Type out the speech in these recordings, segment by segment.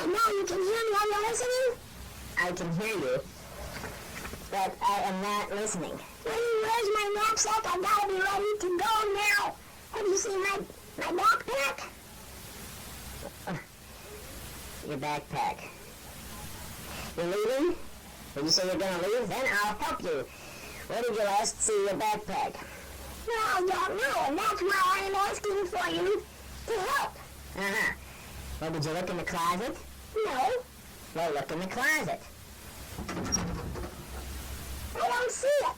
know you can hear me. Are you listening? I can hear you, but I am not listening. Where's my knapsack? I gotta be ready to go now. Have you seen my backpack? Your backpack. You're leaving? Did you say you're gonna leave? Then I'll help you. Where did you last see your backpack? No, I don't know, and that's why I'm asking for you to help. Uh-huh. Well, did you look in the closet? No, Well, look in the closet. I don't see it.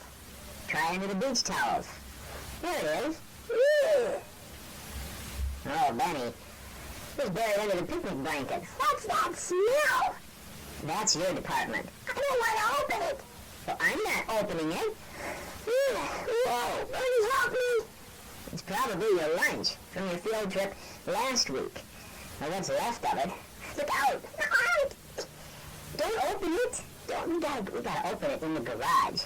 Try under the beach towels. There it is. Ew. Oh, Benny. It's buried under the picnic blanket. What's that smell? That's your department. I don't want to open it. Well, I'm not opening it. Whoa, please help me. It's probably your lunch from your field trip last week. Or what's left of it. Look out. Don't open it. We gotta open it in the garage.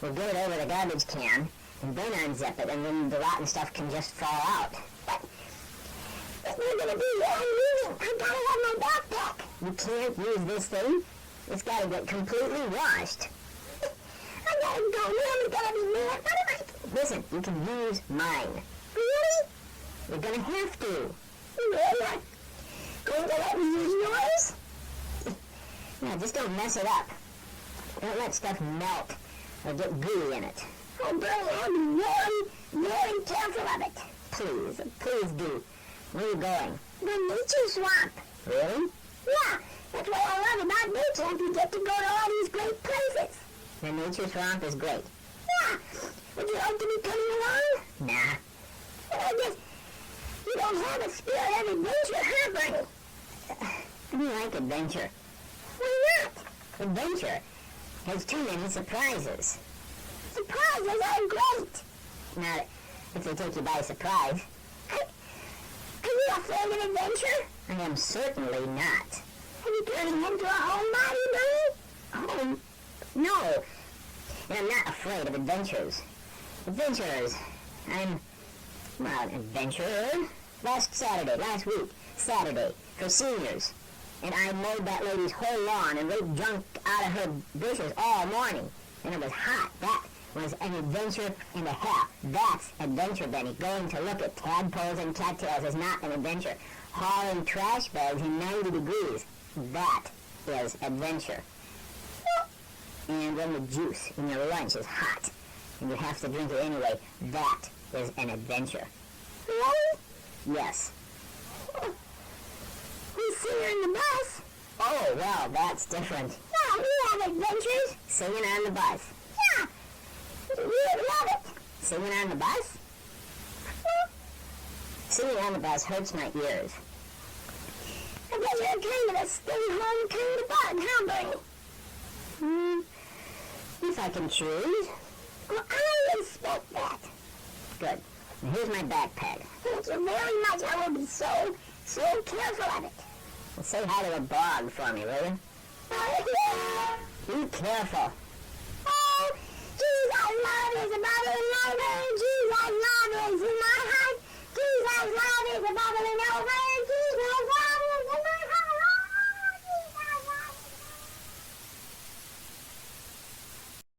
We'll get it over the garbage can, and then unzip it, and then the rotten stuff can just fall out. But we're gonna be there. I'm leaving. I gotta have my backpack. You can't use this thing. It's gotta get completely washed. I gotta go. Mommy's gonna be mad. What am I... Listen, you can use mine. Really? You're gonna have to. You're not going to let me use yours? No, just don't mess it up. Don't let stuff melt or get gooey in it. Oh, Bernie, I'll be very, very careful of it. Please do. Where are you going? The nature swamp. Really? Yeah, that's what I love about nature. You get to go to all these great places. The nature swamp is great. Yeah. Would you like to be coming along? Nah. Well, I guess you don't have a spirit of adventure, huh, Bernie? I don't like adventure. Why not? Adventure has too many surprises. Surprises are great. Now, if they take you by surprise, Are you afraid of adventure? I am certainly not. Have you turned into a homebody, Bernie? Oh, no. And I'm not afraid of adventures. Adventurers. I'm, well, an adventurer. Last week, Saturday, for seniors. And I mowed that lady's whole lawn and raked junk out of her bushes all morning. And it was hot. That was an adventure and a half. That's adventure, Benny. Going to look at tadpoles and cattails is not an adventure. Hauling trash bags in 90 degrees, that is adventure. And when the juice in your lunch is hot and you have to drink it anyway, that is an adventure. Really? Yes. We see her in the bus. Oh, well, that's different. Yeah, we have adventures. Singing on the bus. Yeah. We would love it. Singing on the bus? Singing on the bus hurts my ears. I guess you're kind of a stay-home kind of bug, huh, Bernie? If I can choose. Well, I respect that. Good. And here's my backpack. Thank you very much. I will be so careful of it. Well, say hi to the dog for me, will you? Be careful. Oh, geez, I love his mother